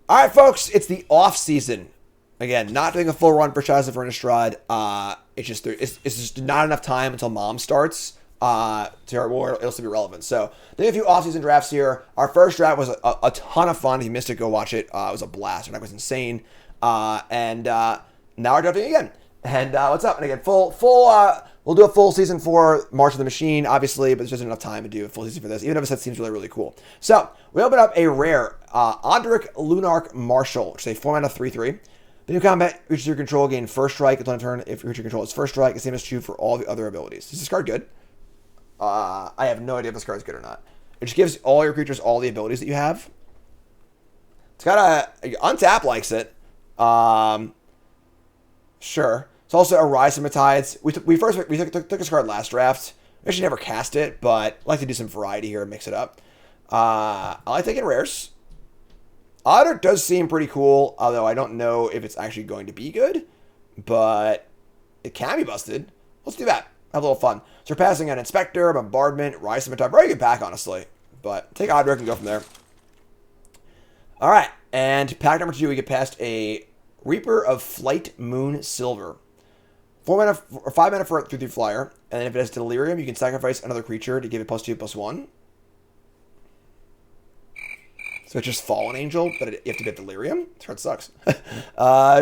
All right, folks, it's the off season. Again, not doing a full run for Shadows of Innistrad. It's just not enough time until Mom starts. Where it'll still be relevant. So, doing a few off-season drafts here. Our first draft was a ton of fun. If you missed it, go watch it. It was a blast. It was insane. Now we're drafting again. And what's up? And again, we'll do a full season for March of the Machine, obviously, but there's just enough time to do a full season for this, even if it seems really, really cool. So, we open up a rare Odric Lunarch Marshal, which is a 4-mana 3/3. The new combat, reaches your control, gain first strike until end turn. If you reach your control, it's first strike. The same is true for all the other abilities. Is this card good? I have no idea if this card is good or not. It just gives all your creatures all the abilities that you have. It's got Untap likes it. Sure. It's also a Rise from the Tides. We took this card last draft. We actually never cast it, but I like to do some variety here and mix it up. I like taking rares. Odric does seem pretty cool, although I don't know if it's actually going to be good, but it can be busted. Let's do that. Have a little fun. Surpassing an Inspector, Bombardment, Rise Scimitar. Very good pack, honestly. But take Odric and go from there. All right. And pack number 2, we get past a Reaper of Flight Moon Silver. 5 mana for a 3/3 flyer. And then if it has Delirium, you can sacrifice another creature to give it +2/+1. So it's just Fallen Angel, but you have to get Delirium. This card sucks.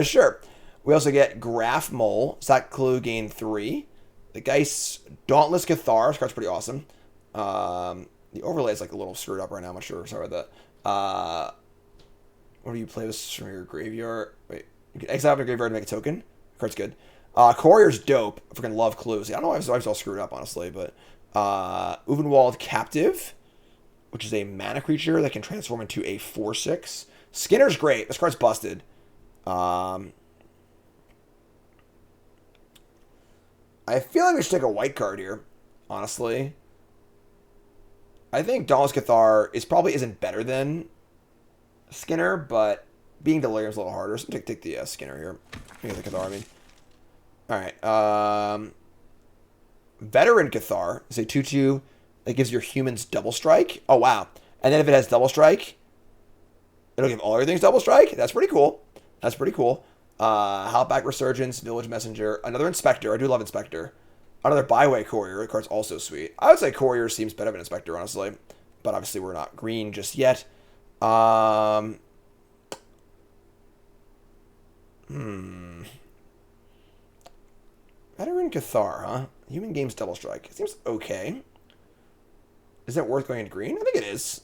Sure. We also get Graph Mole. Sack Clue, gain 3. The Geist Dauntless Cathar. This card's pretty awesome. The overlay is like a little screwed up right now. I'm not sure. Sorry about that. What do you play this from your graveyard? Wait. You can exile from your graveyard to make a token. The card's good. Courier's dope. I freaking love clues. I don't know why I was all screwed up, honestly, but Uvenwald Captive, which is a mana creature that can transform into a 4/6. Skinner's great. This card's busted. I feel like we should take a white card here, honestly. I think Dauntless Cathar probably isn't better than Skinner, but being Delirium's a little harder. So take the Skinner here. The Cathar, I mean. Alright. Veteran Cathar is a 2/2 that gives your humans double strike. Oh, wow. And then if it has double strike, it'll give all your things double strike. That's pretty cool. Howlback Resurgence, Village Messenger, another Inspector. I do love Inspector. Another Byway Courier. The card's also sweet. I would say Courier seems better than Inspector, honestly. But obviously we're not green just yet. Veteran Cathar, huh? Human Games Double Strike. It seems okay. Is it worth going into green? I think it is.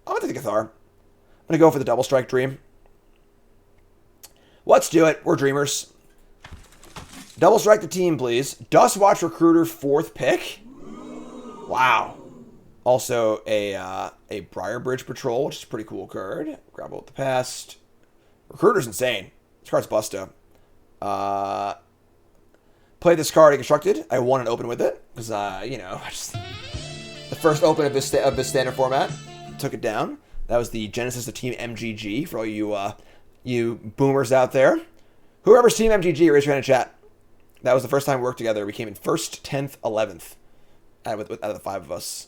I'm going to take the Cathar. I'm going to go for the Double Strike Dream. Let's do it. We're dreamers. Double strike the team, please. Dustwatch Recruiter, 4th pick. Wow. Also a Briarbridge Patrol, which is a pretty cool card. Grab it with the past. Recruiter's insane. This card's busto. Played this card constructed. I won an open with it because the first open of this standard format. Took it down. That was the genesis of Team MGG for all you boomers out there. Who remembers Team MGG? Raise your hand in chat. That was the first time we worked together. We came in 1st, 10th, 11th out of the 5 of us.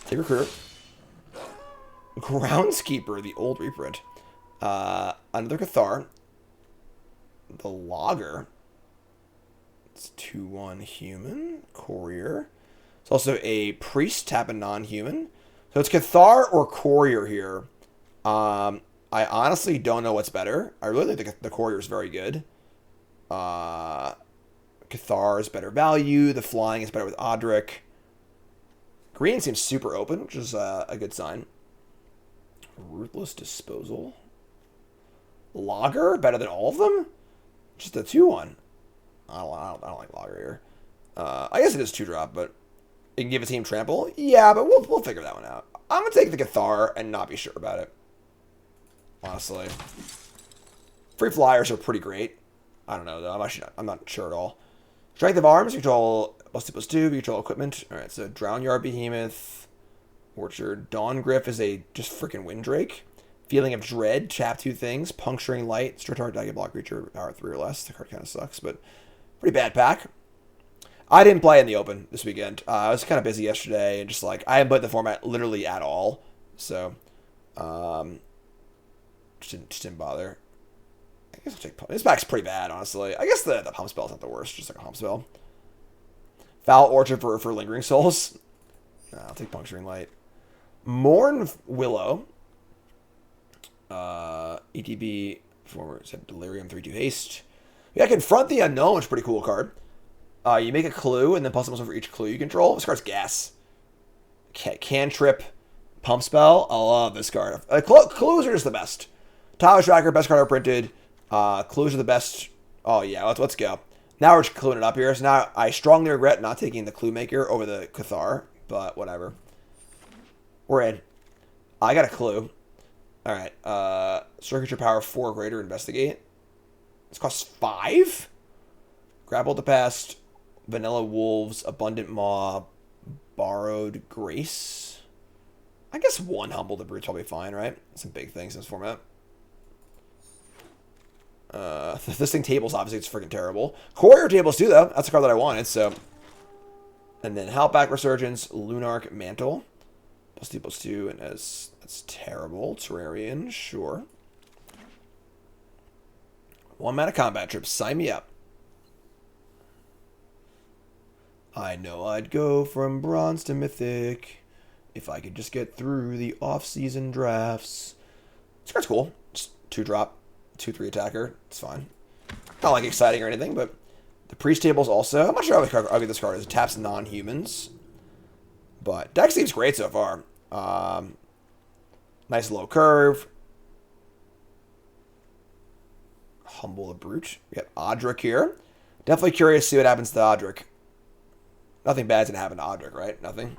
Take Recruiter. Groundskeeper, the old reprint. Another Cathar. The Logger. It's 2/1 human. Courier. It's also a Priest, tap a non-human. So it's Cathar or Courier here. I honestly don't know what's better. I really think the Courier is very good. Cathar is better value. The flying is better with Odric. Green seems super open, which is a good sign. Ruthless Disposal. Logger, better than all of them? Just a 2/1. I don't like Logger here. I guess it is 2-drop, but you can give a team trample. Yeah, but we'll figure that one out. I'm gonna take the Cathar and not be sure about it. Honestly, free flyers are pretty great. I don't know though. I'm not sure at all. Strength of Arms, you control +2/+2. You control equipment. All right, so Drownyard Behemoth, Orchard, Dawngriff is a just freaking Windrake. Feeling of Dread, tap 2 things. Puncturing Light, Start target die block creature, power 3 or less. The card kind of sucks, but pretty bad pack. I didn't play in the open this weekend. I was kind of busy yesterday, and just I haven't played the format literally at all. So, Just didn't bother. I guess I'll take this back's pretty bad, honestly. I guess the pump spell's not the worst, just like a pump spell. Foul Orchard for Lingering Souls. I'll take Puncturing Light. Mourn Willow. ETB for Delirium 3-2 haste. Yeah, Confront the Unknown, which is a pretty cool card. You make a clue, and then plus for each clue you control. This card's gas. Cantrip, Pump Spell. I love this card. Clues are just the best. Tower Tracker, best card ever printed. Clues are the best. Oh yeah, let's go. Now we're just cluing it up here. So now I strongly regret not taking the Clue Maker over the Cathar, but whatever. We're in. I got a clue. All right. Circuitry power 4 greater. Investigate. This costs 5. Grapple the Past. Vanilla Wolves. Abundant Maw. Borrowed Grace. I guess 1 Humble the Brute's probably fine, right? Some big things in this format. This thing tables, obviously, it's freaking terrible. Courier tables too, though. That's the card that I wanted, so. And then Halfback Resurgence, Lunarch Mantle. +2/+2, and that's terrible. Terrarian, sure. 1 mana combat trip. Sign me up. I know I'd go from bronze to mythic if I could just get through the off-season drafts. This card's cool. Just 2-drop, 2/3 attacker. It's fine. Not like exciting or anything, but the priest tables also. I'm not sure how ugly this card is. It taps non-humans, but deck seems great so far. Nice low curve. Humble the Brute. We got Odric here. Definitely curious to see what happens to Odric. Nothing bad's gonna happen to Odric, right? Nothing.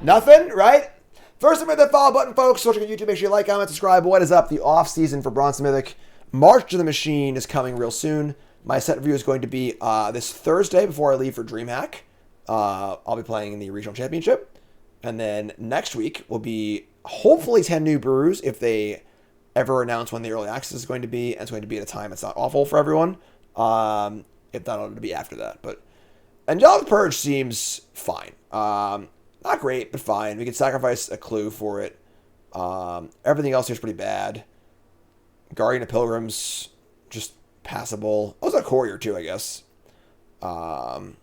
Nothing, right? First, hit the follow button, folks. Watching on YouTube, make sure you like, comment, subscribe. What is up? The off season for Bronze to Mythic. March to the Machine is coming real soon. My set review is going to be this Thursday before I leave for DreamHack. I'll be playing in the regional championship. And then next week will be hopefully 10 new brews if they ever announce when the early access is going to be. And it's going to be at a time it's not awful for everyone. If not, it'll be after that. But Angelic Purge seems fine. Not great, but fine. We could sacrifice a clue for it. Everything else here is pretty bad. Guardian of Pilgrims, just passable. Oh, it's a Courier too, I guess. Courier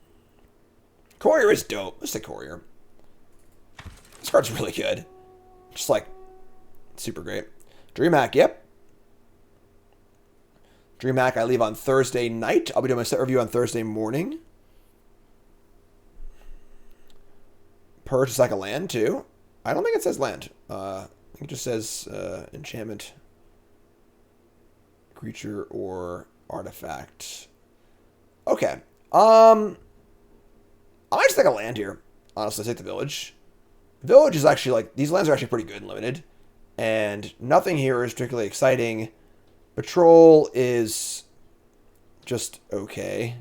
is dope. Let's take Courier. This card's really good. Just like, super great. DreamHack, yep. DreamHack, I leave on Thursday night. I'll be doing my set review on Thursday morning. Purge is like a land, too. I don't think it says land. I think it just says enchantment, creature, or artifact. Okay. I might just take a land here. Honestly, take the Village. Village is actually, like, these lands are actually pretty good and limited. And nothing here is particularly exciting. Patrol is just okay.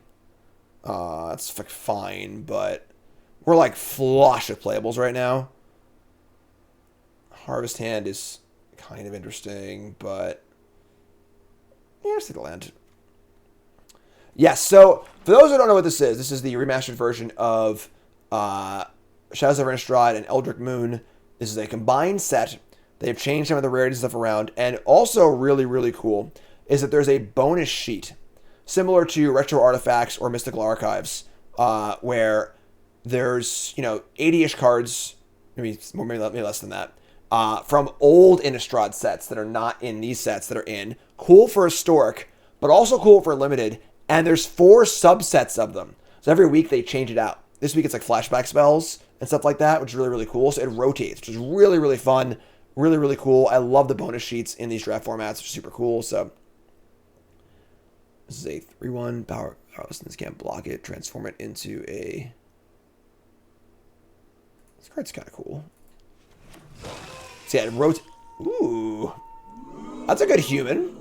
It's like fine, but we're like flush with playables right now. Harvest Hand is kind of interesting, but yeah, let's take the land. Yes, so for those who don't know what this is the remastered version of Shadows of Innistrad and Eldritch Moon. This is a combined set. They've changed some of the rarities and stuff around. And also really, really cool is that there's a bonus sheet similar to Retro Artifacts or Mystical Archives where there's, 80-ish cards, maybe less than that, from old Innistrad sets that are not in these sets that are in. Cool for Historic, but also cool for Limited. And there's 4 subsets of them. So every week they change it out. This week it's like flashback spells and stuff like that, which is really, really cool. So it rotates, which is really, really fun. Really, really cool. I love the bonus sheets in these draft formats. They're super cool. So this is a 3/1 power. This can't block it. Transform it into a. This card's kind of cool. So yeah, it rotates. Ooh, that's a good human.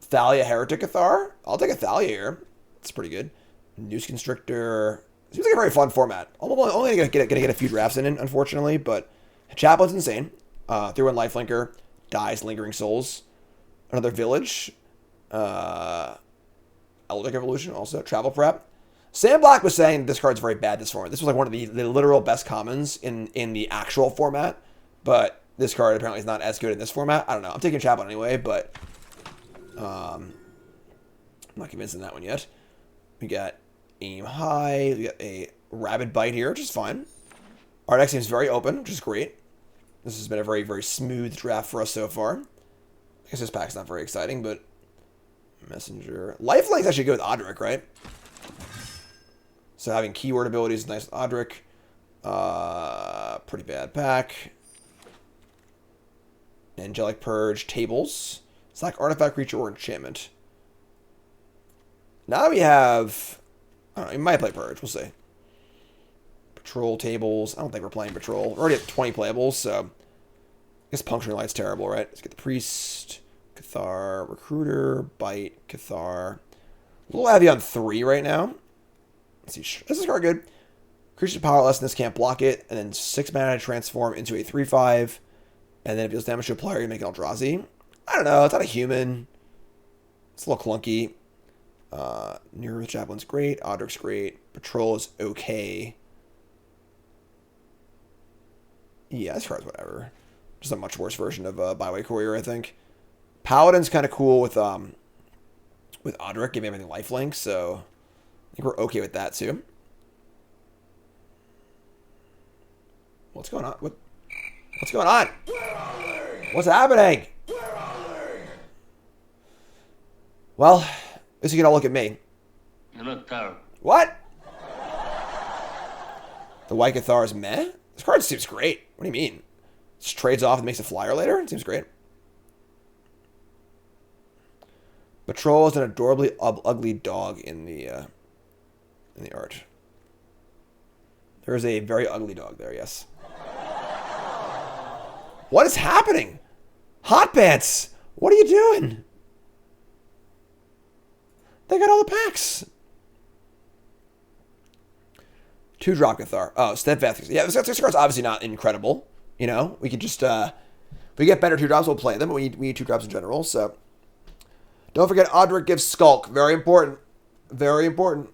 Thalia Heretic Cathar. I'll take a Thalia here. That's pretty good. Noose Constrictor. Seems like a very fun format. I'm only gonna get a few drafts in it, unfortunately, but Chaplain's insane. 3/1 Lifelinker, dies Lingering Souls. Another Village. Eldritch Evolution, also. Travel Prep. Sam Black was saying this card's very bad this format. This was like one of the literal best commons in the actual format. But this card apparently is not as good in this format. I don't know. I'm taking Chaplain anyway, but I'm not convinced in that one yet. We got Aim High. We got a Rabid Bite here, which is fine. Our deck seems very open, which is great. This has been a very, very smooth draft for us so far. I guess this pack's not very exciting, but Messenger. Lifelink's actually good with Odric, right? So having keyword abilities is nice with Odric. Pretty bad pack. Angelic Purge, Tables. It's like Artifact, Creature, or Enchantment. Now we have... I don't know, we might play Purge. We'll see. Patrol, Tables. I don't think we're playing Patrol. We're already at 20 playables, so... I guess Puncturing Light's terrible, right? Let's get the Priest, Cathar, Recruiter, Bite, Cathar. A little heavy on 3 right now. Let's see. Is this card good? Creature powerlessness, can't block it. And then 6 mana to transform into a 3/5. And then if it deals damage to a player, you make it Eldrazi. I don't know. It's not a human. It's a little clunky. Near with Chaplain's great. Odric's great. Patrol is okay. Yeah, this card's whatever. Just a much worse version of Byway Courier, I think. Paladin's kind of cool with Odric, giving everything lifelink, so I think we're okay with that too. What's going on? What's going on? What's happening? Well, at least you can all look at me. You look terrible. What? The White Cathar is meh? This card seems great. What do you mean? Just trades off and makes a flyer later? It seems great. Patrol is an adorably ugly dog in the art. There is a very ugly dog there, yes. What is happening? Hot Pants! What are you doing? They got all the packs. 2-drop Cathar. Oh, Steadfast. Yeah, this card's obviously not incredible. You know, we could just, if we get better 2-drops, we'll play them, but we need 2-drops in general, so. Don't forget, Odric gives Skulk. Very important. Very important.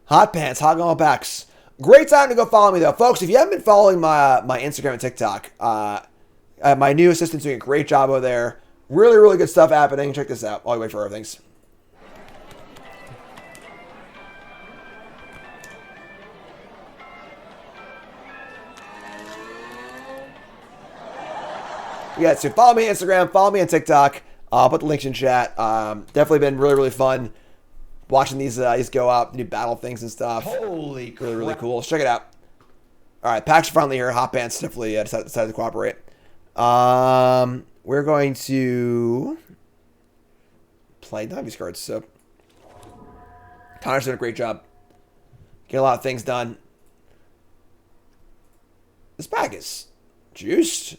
Hot Pants, hogging all packs. Great time to go follow me, though. Folks, if you haven't been following my Instagram and TikTok, my new assistant's doing a great job over there. Really, really good stuff happening. Check this out while we wait for other things. Yeah, so follow me on Instagram, follow me on TikTok. I'll put the links in chat. Definitely been really, really fun watching these go up, new battle things and stuff. Holy crap. Really, really cool. Let's check it out. All right, packs are finally here. Hot Pants definitely decided to cooperate. We're going to play none of these cards. So Connor's doing a great job. Get a lot of things done. This pack is juiced.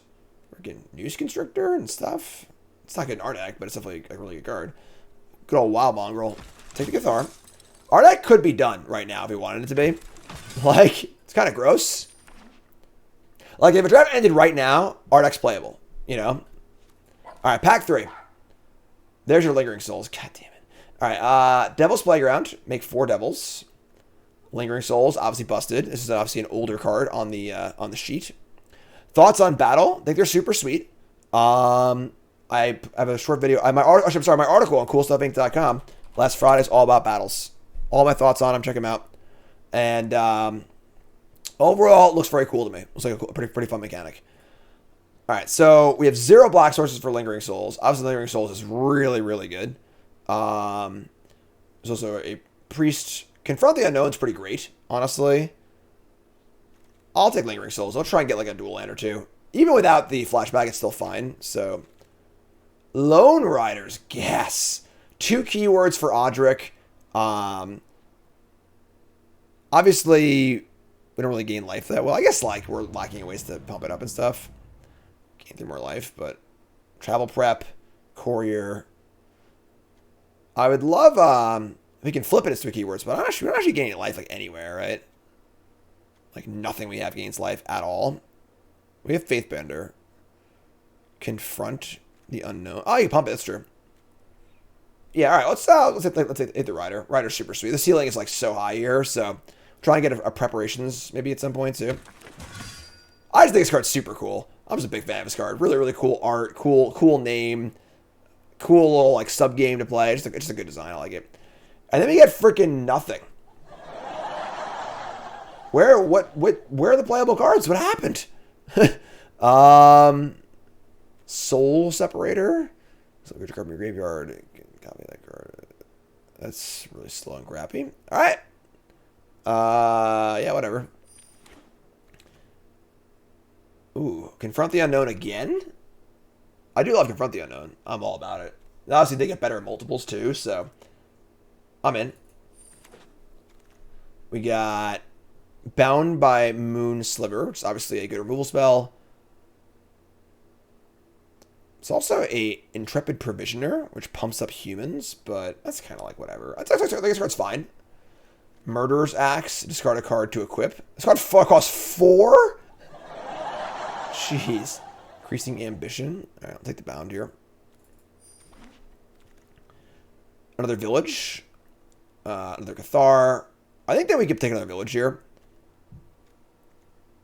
We're getting News Constrictor and stuff. It's not good in Ardak, but it's definitely a really good card. Good old Wild Mongrel. Take the Cathar. Ardak could be done right now if we wanted it to be. Like, it's kind of gross. Like, if a draft ended right now, Ardak's playable. You know? Alright, pack 3. There's your Lingering Souls. God damn it. Alright, Devil's Playground. Make 4 Devils. Lingering Souls, obviously busted. This is obviously an older card on the sheet. Thoughts on Battle. I think they're super sweet. I have a short video. My article on CoolStuffInc.com last Friday is all about battles. All my thoughts on them. Check them out. And overall, it looks very cool to me. Looks like a pretty fun mechanic. All right, so we have 0 black sources for Lingering Souls. Obviously, Lingering Souls is really, really good. There's also a Priest. Confront the Unknown's pretty great, honestly. I'll take Lingering Souls. I'll try and get like a dual land or two. Even without the flashback, it's still fine. So, Lone Riders, yes. 2 keywords for Odric. Obviously, we don't really gain life that well. I guess like we're lacking ways to pump it up and stuff. Gain through more life, but Travel Prep, Courier. I would love if we can flip it as 2 keywords, but we're not actually gaining life like anywhere, right? Like nothing we have gains life at all. We have Faithbender. Confront the Unknown. Oh, you can pump it. That's true. Yeah, all right. Let's hit the Rider. Rider's super sweet. The ceiling is like so high here, so try and get a preparations maybe at some point too. I just think this card's super cool. I'm just a big fan of this card. Really, really cool art, cool name, cool little like sub game to play. It's just a good design. I like it. And then we get freaking nothing. Where are the playable cards? What happened? Soul Separator. So get your card from your graveyard. Copy that card. That's really slow and crappy. All right. Yeah, whatever. Ooh, Confront the Unknown again? I do love Confront the Unknown. I'm all about it. Obviously, they get better at multiples, too, so I'm in. We got Bound by Moon Sliver, which is obviously a good removal spell. It's also a Intrepid Provisioner, which pumps up humans, but that's kind of like whatever. I think this card's fine. Murderer's Axe, discard a card to equip. This card costs 4? Jeez. Increasing Ambition. All right, I'll take the Bound here. Another Village. Another Cathar. I think that we could take another Village here.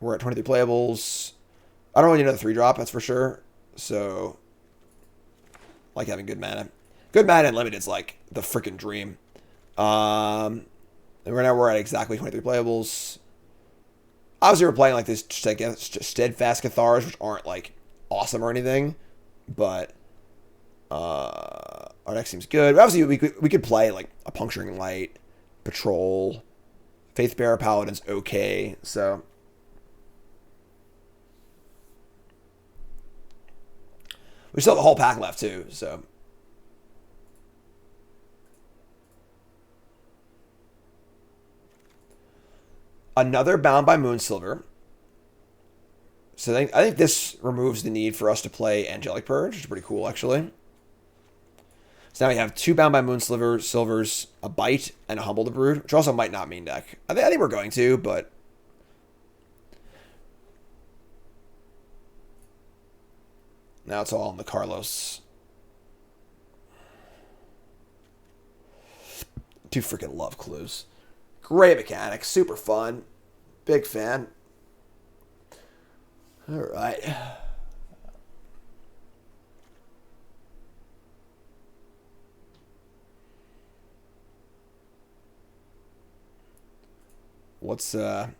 We're at 23 playables. I don't really need another 3-drop, that's for sure. So, I like having good mana. Good mana and limited's like the freaking dream. And right now we're at exactly 23 playables. Obviously, we're playing like this steadfast Cathars, which aren't like awesome or anything, but our deck seems good. But obviously, we could play like a Puncturing Light, Patrol, Faithbearer Paladin's okay. So we still have a whole pack left too. So. Another Bound by Moonsilver. So I think this removes the need for us to play Angelic Purge, which is pretty cool, actually. So now we have 2 Bound by Moonsilvers, a Bite, and a Humble the Brood, which also might not mean deck. I think we're going to, but... Now it's all on the Carlos. Do freaking love clues. Great mechanics, super fun. Big fan. All right. What's going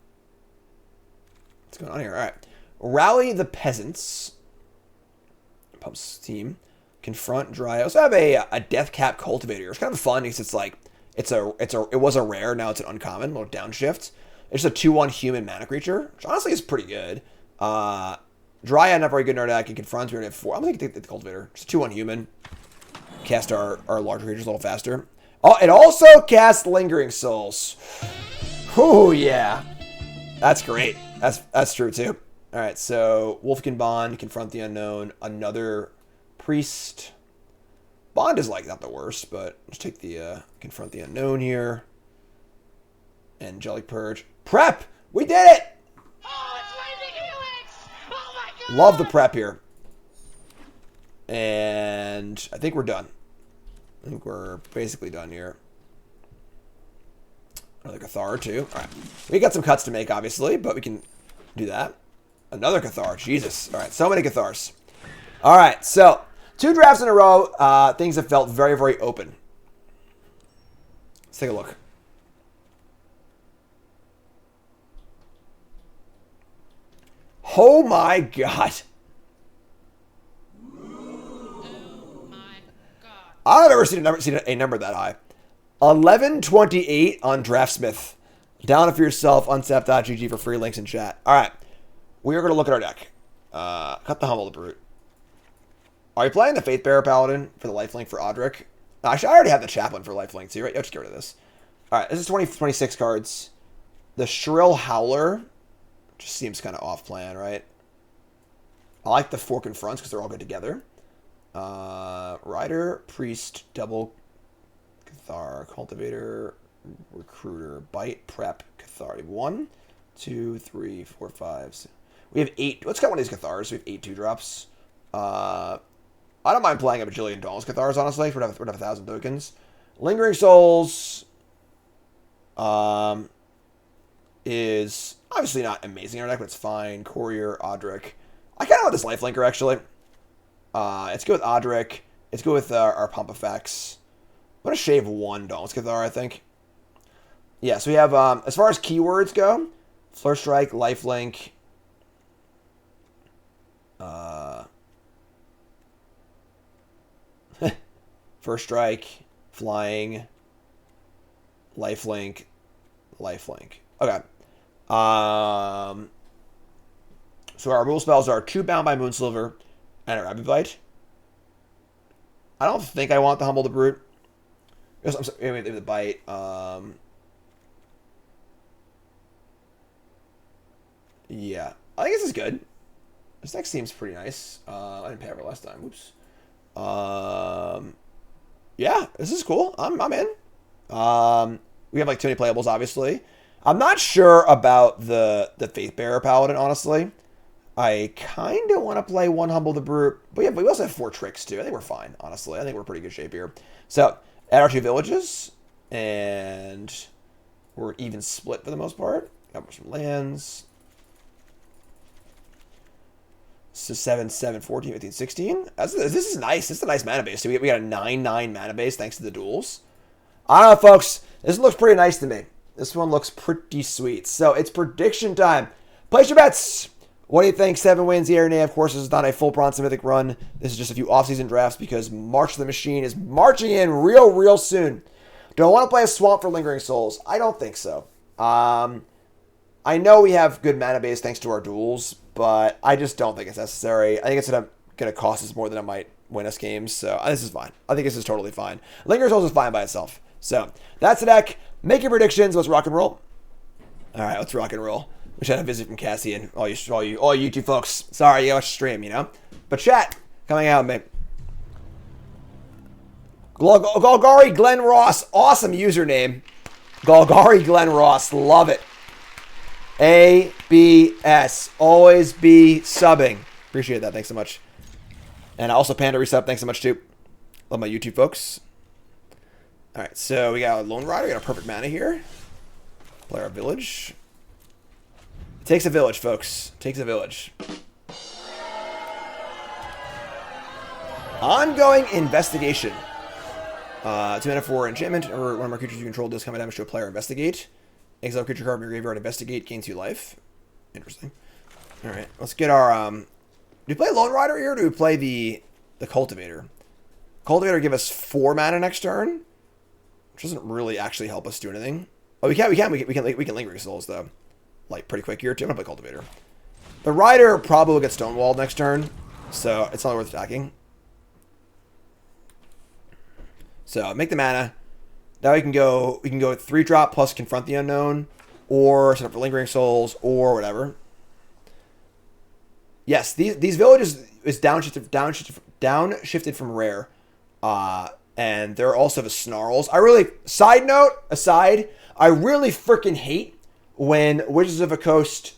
on here? All right. Rally the Peasants. Pumps team. Confront Dry. I also have a Death Cap Cultivator. It's kind of fun because it's like it was a rare, now it's an uncommon, little downshift. It's a 2/1 human mana creature, which honestly is pretty good. Dryad, not very good in our deck. It confronts, we already have 4. I'm going to take the Cultivator. It's a 2/1 human. Cast our larger creatures a little faster. Oh, it also casts Lingering Souls. Oh yeah. That's great. That's true too. Alright, so Wolfkin Bond, Confront the Unknown, another Priest. Bond is like not the worst, but let's take the Confront the Unknown here. Angelic Purge. Prep! We did it! Oh, it's Lightning Helix! Oh my god! Love the prep here. And I think we're done. I think we're basically done here. Another Cathar too. Alright. We got some cuts to make, obviously, but we can do that. Another Cathar. Jesus. Alright, so many Cathars. Alright, so 2 drafts in a row. Things have felt very, very open. Let's take a look. Oh my god. Oh my god. I've never seen a number that high. 1128 on Draftsmith. Down it for yourself. Unsap.gg for free links in chat. Alright. We are going to look at our deck. Cut the Humble the Brute. Are you playing the Faithbearer Paladin for the lifelink for Odric? Actually, I already have the Chaplain for lifelink too, right? Let's get rid of this. Alright, this is 26 cards. The Shrill Howler just seems kind of off plan, right? I like the 4 confronts because they're all good together. Rider, Priest, Double, Cathar, Cultivator, Recruiter, Bite, Prep, Cathar. 1, 2, 3, 4, 5, 6. We have 8. Let's cut one of these Cathars. We have 8 2-drops. I don't mind playing a bajillion Dawnless Cathars, honestly. We're gonna have 1,000 tokens. Lingering Souls is... Obviously not amazing in our deck, but it's fine. Courier, Odric. I kind of want this Lifelinker, actually. Let's go with Odric. Let's go with our Pump Effects. I'm going to shave one Dauntless Cathar, I think. Yeah, so we have, as far as keywords go, Flare Strike, Lifelink. First Strike, Flying, Lifelink, Lifelink. Okay. So our rule spells are 2 Bound by Moonsilver and a Rapid Bite. I don't think I want the Humble the Brute. I'm sorry, maybe the Bite. Yeah. I think this is good. This deck seems pretty nice. I didn't pay for last time. Oops. Yeah, this is cool. I'm in. We have like too many playables, obviously. I'm not sure about the Faith Bearer Paladin, honestly. I kind of want to play one Humble the Brute. But yeah, but we also have 4 tricks, too. I think we're fine, honestly. I think we're in pretty good shape here. So, add our 2 villages. And we're even split for the most part. Got some lands. So 7, 7, 14, 15, 16. This is nice. This is a nice mana base. So we got a 9/9 mana base thanks to the duels. I don't know, folks. This looks pretty nice to me. This one looks pretty sweet. So it's prediction time. Place your bets. What do you think? 7 wins here. Nay, of course, this is not a full Bronze Mythic run. This is just a few off-season drafts because March of the Machine is marching in real soon. Do I want to play a Swamp for Lingering Souls? I don't think so. I know we have good mana base thanks to our duels, but I just don't think it's necessary. I think it's going to cost us more than it might win us games, so this is fine. I think this is totally fine. Lingering Souls is fine by itself. So, that's the deck. Make your predictions. Let's rock and roll. All right, let's rock and roll. We should have a visit from Cassian. All you YouTube folks. Sorry, you watch the stream, you know? But chat, coming out, mate. Golgari Glenn Ross. Awesome username. Golgari Glenn Ross. Love it. ABS. Always be subbing. Appreciate that. Thanks so much. And also Panda resub. Thanks so much, too. Love my YouTube folks. All right, so we got a Lone Rider. We got a perfect mana here. Play our village. It takes a village, folks. It takes a village. Ongoing investigation. 2 mana for enchantment, or one of our creatures you control does combat damage to a player. Investigate. Exile creature card from your graveyard. Investigate. Gain 2 life. Interesting. All right, let's get our. Do we play Lone Rider here, or do we play the Cultivator? Cultivator give us 4 mana next turn, which doesn't really actually help us do anything. Oh, we can Lingering Souls though, like pretty quick here too. I'm gonna play Cultivator. The Rider probably will get Stonewalled next turn, so it's not worth attacking. So make the mana. Now we can go 3-drop plus Confront the Unknown, or set up for Lingering Souls, or whatever. Yes, these villages is downshifted from rare, and they're also the Snarls. I really freaking hate when Wizards of the Coast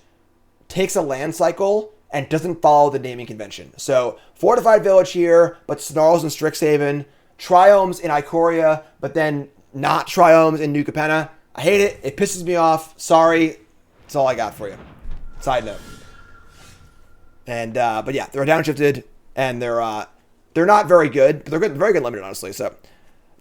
takes a land cycle and doesn't follow the naming convention. So Fortified Village here, but Snarls in Strixhaven. Triomes in Ikoria, but then not Triomes in New Capenna. I hate it. It pisses me off. Sorry. That's all I got for you. Side note. And but yeah, they're downshifted, and they're not very good, but they're good. Very good limited, honestly. So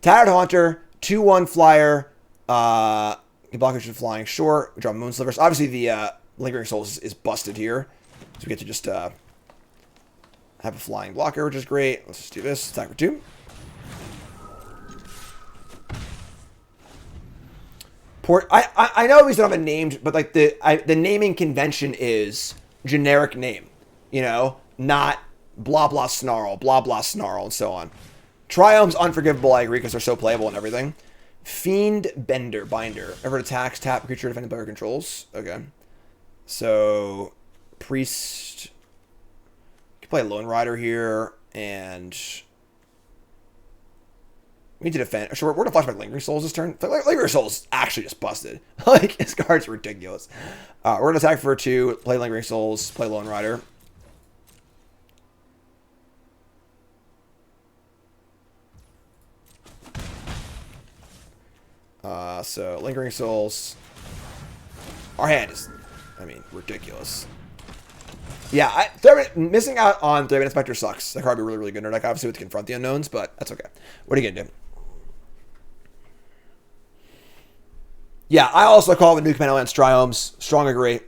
Tattered Haunter, 2/1 flyer. You block it flying short. We draw Moonslivers. Obviously, the Lingering Souls is busted here, so we get to just have a flying blocker, which is great. Let's just do this. Attack for 2. I know these don't have a named, but like the naming convention is generic name, you know, not blah blah snarl, blah blah snarl, and so on. Triome's unforgivable, I agree, because they're so playable and everything. Fiend Binder. Ever attacks, tap creature defended by your controls. Okay. So Priest. You can play Lone Rider here, and we need to defend. So we're going to flashback Lingering Souls this turn. Lingering Souls actually just busted. Like, his card's ridiculous. We're going to attack for 2, play Lingering Souls, play Lone Rider. So Lingering Souls. Our hand is I mean, ridiculous. Yeah, missing out on 3-Minute Inspector sucks. That card would be really, really good in our deck, obviously, with Confront the Unknowns, but that's okay. What are you going to do? Yeah, I also call the New Command Lands Triomes. Strong agree.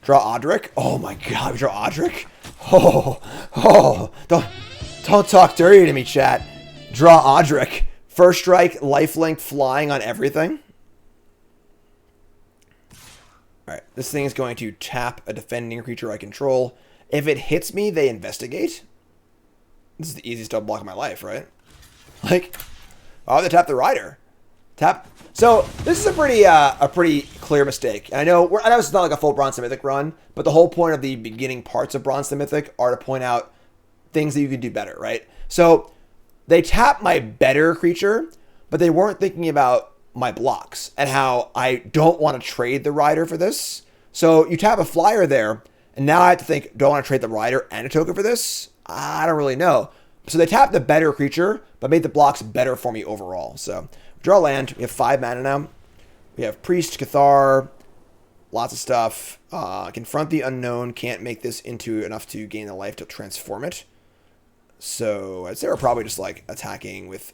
Draw Odric? Oh my god, we draw Odric? Don't talk dirty to me, chat. Draw Odric. First strike, lifelink, flying on everything. Alright, this thing is going to tap a defending creature I control. If it hits me, they investigate. This is the easiest double block of my life, right? Like, I'll have to tap the Rider. Tap. So this is a pretty clear mistake. And I know it's not like a full Bronze to Mythic run, but the whole point of the beginning parts of Bronze to Mythic are to point out things that you can do better, right? So they tap my better creature, but they weren't thinking about my blocks and how I don't want to trade the Rider for this. So you tap a flyer there, and now I have to think, do I want to trade the Rider and a token for this? I don't really know. So they tapped the better creature, but made the blocks better for me overall. So draw land. We have 5 mana now. We have Priest, Cathar, lots of stuff. Confront the Unknown. Can't make this into enough to gain the life to transform it. So I'd say we're probably just like attacking with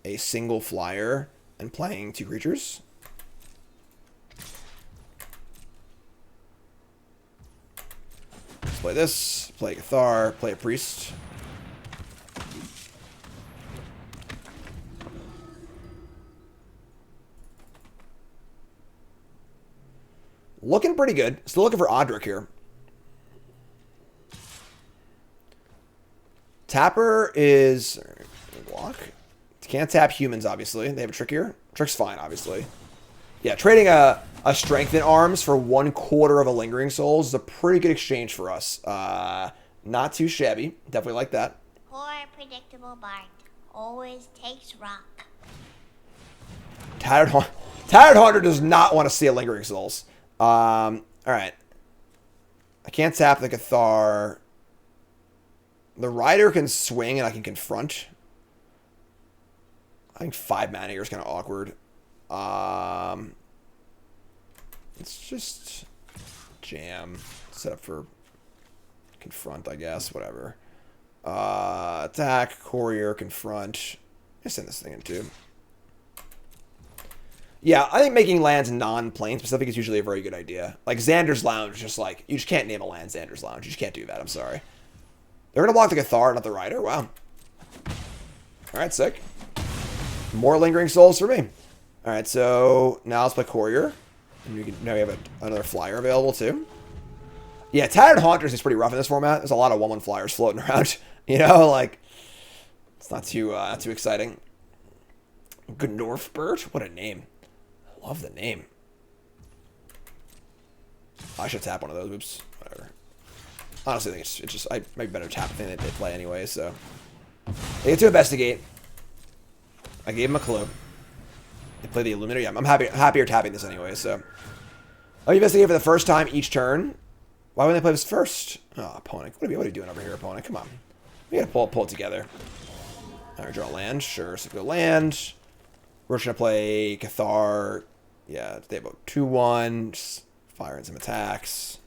a single flyer and playing 2 creatures. Let's play this. Play Cathar. Play a Priest. Looking pretty good. Still looking for Odric here. Tapper is... Block. Can't tap humans, obviously. They have a trick here. Trick's fine, obviously. Yeah, trading a Strength in Arms for 1/4 of a Lingering Souls is a pretty good exchange for us. Not too shabby. Definitely like that. Poor predictable Bard. Always takes rock. Tattered Haunter does not want to see a Lingering Souls. Alright. I can't tap the Cathar. The Rider can swing and I can confront. I think 5 mana here is kind of awkward. Let's just jam. Set up for confront, I guess. Whatever. Attack, courier, confront. I send this thing in too. Yeah, I think making lands non-plane specific is usually a very good idea. Like Xander's Lounge, just like, you just can't name a land Xander's Lounge. You just can't do that, I'm sorry. They're going to block the Cathar, not the Rider? Wow. Alright, sick. More Lingering Souls for me. Alright, so now let's play Courier. And now we have another flyer available too. Yeah, Tattered Haunters is pretty rough in this format. There's a lot of 1/1 flyers floating around. You know, like, it's not too exciting. Gnorfbert? What a name. I love the name. I should tap one of those. Oops. Whatever. Honestly, I think it's just... I might be better tap the thing that they play anyway, so... They get to investigate. I gave him a clue. They play the Illuminator. Yeah, I'm happier tapping this anyway, so... Oh, you investigate for the first time each turn? Why wouldn't they play this first? Oh, opponent. What are you doing over here, opponent? Come on. We gotta pull it together. Alright, draw land. Sure, so go land. We're just gonna play Cathar. Yeah, they have about 2/1. Just fire in some attacks.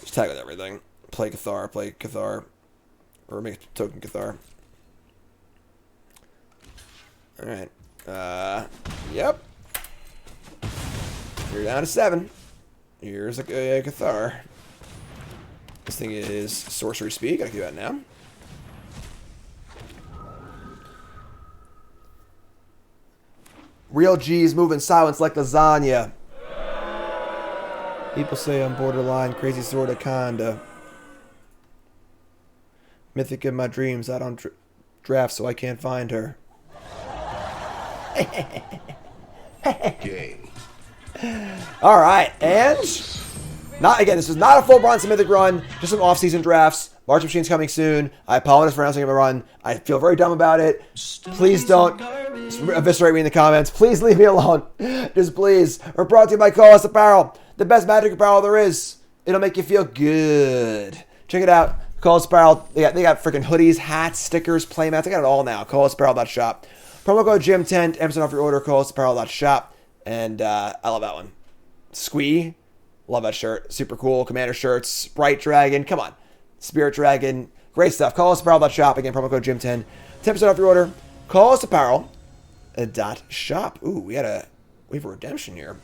Just tag with everything. Play Cathar. Or make a token Cathar. Alright. Yep. You're down to 7. Here's a Cathar. This thing is Sorcery Speed. Gotta do that now. Real G's moving silence like lasagna. People say I'm borderline, crazy sorta kinda. Mythic in my dreams, I don't draft so I can't find her. Gay. Alright, and... this is not a full Bronze to Mythic run, just some off-season drafts. March Machine's coming soon. I apologize for announcing a run. I feel very dumb about it. Please don't eviscerate me in the comments. Please leave me alone. Just please. We're brought to you by Colas Apparel. The best magic apparel there is. It'll make you feel good. Check it out. Colas Apparel. They got freaking hoodies, hats, stickers, playmats. I got it all now. ColasApparel.shop. Promo code GM10, 10% off your order, coasapparel.shop. And I love that one. Squee, love that shirt. Super cool. Commander shirts, Sprite Dragon, come on. Spirit Dragon, great stuff. Coasapparel.shop. Again, promo code GM10, 10% off your order. Coasapparel.shop. Ooh, we have a redemption here.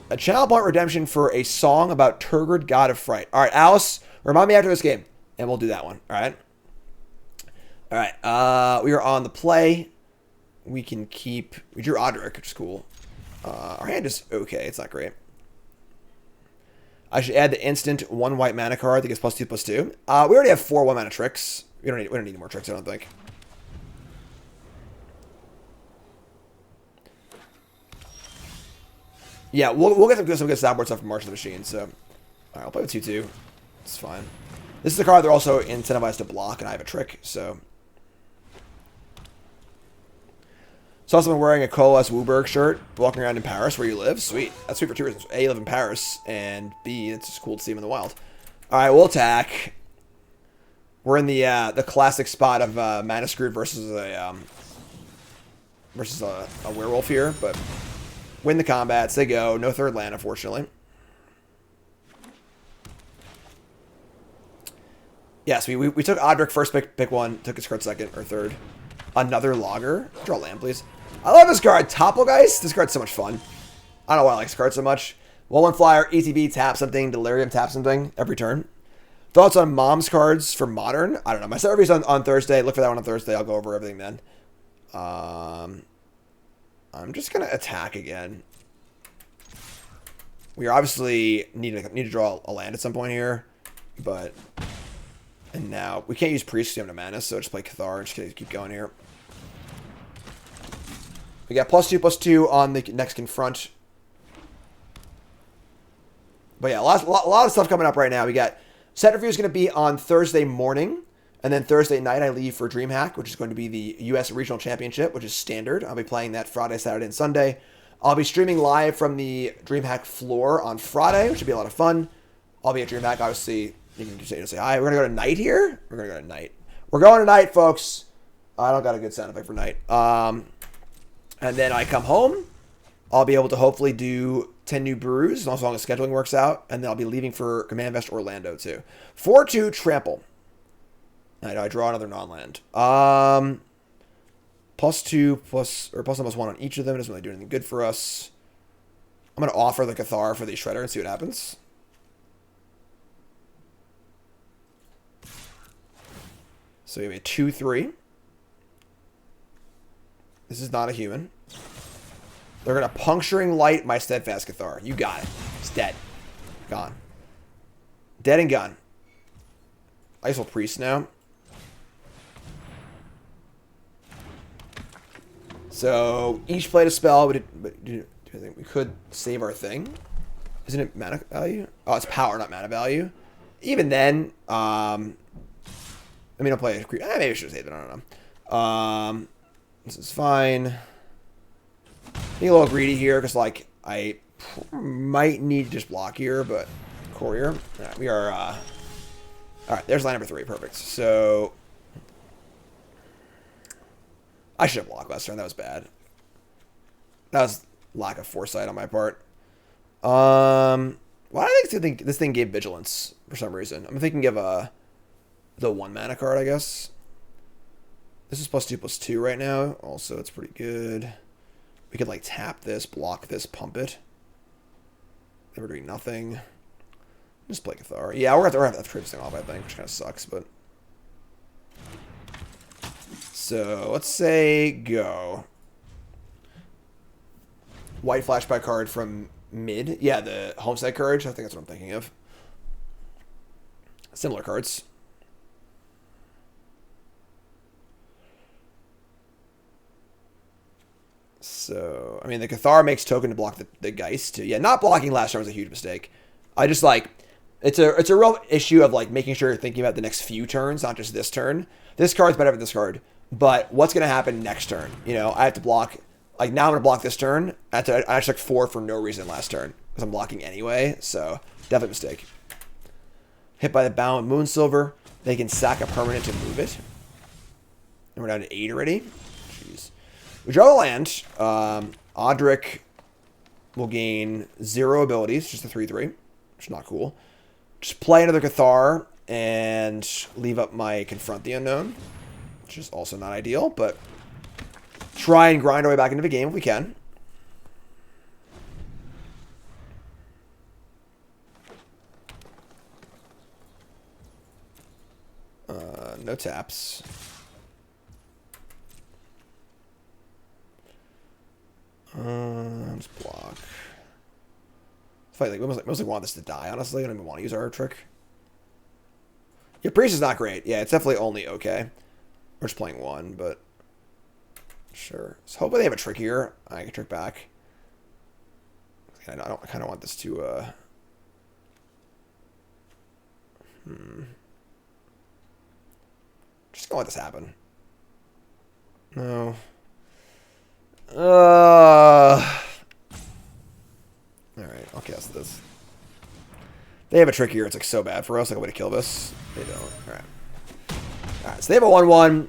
A channel point redemption for a song about Turgid, God of Fright. All right, Alice, remind me after this game, and we'll do that one. All right. All right. We are on the play. We can keep. We drew Odric, which is cool. Our hand is okay. It's not great. I should add the instant 1 white mana card that gets +2/+2. We already have 4 1 mana tricks. We don't need any more tricks, I don't think. Yeah, we'll get some good sideboard stuff from March of the Machine. So, all right, I'll play with 2/2. It's fine. This is the card they're also incentivized to block, and I have a trick. So, saw someone wearing a Coalesce Wooburg shirt, walking around in Paris, where you live. Sweet. That's sweet for 2 reasons: A, you live in Paris, and B, it's just cool to see him in the wild. All right, we'll attack. We're in the classic spot of mana screwed versus a werewolf here, but. Win the combats. They go. No third land, unfortunately. Yes, we took Odric first pick 1. Took his card second or third. Another Logger. Draw land, please. I love this card. Topolgeist. This card's so much fun. I don't know why I like this card so much. 1/1 flyer. ETB. Tap something. Delirium. Tap something. Every turn. Thoughts on Mom's cards for Modern? I don't know. My set review's on Thursday. Look for that one on Thursday. I'll go over everything then. I'm just going to attack again. We obviously need to draw a land at some point here. But... And now... We can't use Priest because we have no mana, so just play Cathar and just keep going here. We got +2/+2 on the next confront. But yeah, a lot of stuff coming up right now. We got... Set review is going to be on Thursday morning. And then Thursday night, I leave for DreamHack, which is going to be the U.S. Regional Championship, which is standard. I'll be playing that Friday, Saturday, and Sunday. I'll be streaming live from the DreamHack floor on Friday, which should be a lot of fun. I'll be at DreamHack, obviously. You can say hi. We're going to go to night here? We're going to go to night. We're going to night, folks. I don't got a good sound effect for night. And then I come home. I'll be able to hopefully do 10 new brews, as long as scheduling works out. And then I'll be leaving for Command Vest Orlando, too. 4/2 Trample. I draw another non-land. +2 +1 on each of them. Doesn't really do anything good for us. I'm going to offer the Cathar for the Shredder and see what happens. So we have a 2/3. This is not a human. They're going to Puncturing Light my Steadfast Cathar. You got it. It's dead. Gone. Dead and gone. Isil Priest now. So each played a spell, but do I think we could save our thing? Isn't it mana value? Oh, it's power, not mana value. Even then, I mean, I'll play a creep. Maybe I should have saved it. I don't know. This is fine. Being a little greedy here because, like, I might need to just block here, but Courier. All right, we are. All right, there's line number 3. Perfect. So. I should have blocked last turn. That was bad. That was lack of foresight on my part. Why do I think this thing gave Vigilance for some reason? I'm thinking of the 1 mana card, I guess. This is +2/+2 right now. Also, it's pretty good. We could like tap this, block this, pump it. Then we're doing nothing. Just play Cathar. Yeah, we're gonna have to trade this thing off, I think, which kind of sucks, but. So, let's say go. White flashback card from mid. Yeah, the Homestead Courage. I think that's what I'm thinking of. Similar cards. So, I mean, the Cathar makes token to block the Geist, too. Yeah, not blocking last turn was a huge mistake. I just, like... It's a real issue of, like, making sure you're thinking about the next few turns, not just this turn. This card's better than this card. But what's going to happen next turn? You know, I have to block... Like, now I'm going to block this turn. I actually took 4 for no reason last turn. Because I'm blocking anyway. So, definitely a mistake. Hit by the Bound Moonsilver. They can sack a permanent to move it. And we're down to 8 already. Jeez. We draw the land. Odric will gain 0 abilities, just a 3/3, which is not cool. Just play another Cathar and leave up my Confront the Unknown, which is also not ideal, but try and grind our way back into the game if we can. No taps. Let's block. It's funny, like, we mostly want this to die, honestly. I don't even want to use our trick. Your priest is not great. Yeah, it's definitely only okay. We're just playing 1, but sure. So hopefully they have a trick here. I can trick back. I kind of want this to Just gonna let this happen. No. Alright, I'll cast this. They have a trick here. It's like so bad for us. Like a way to kill this. They don't. Alright. Alright, so they have a 1/1.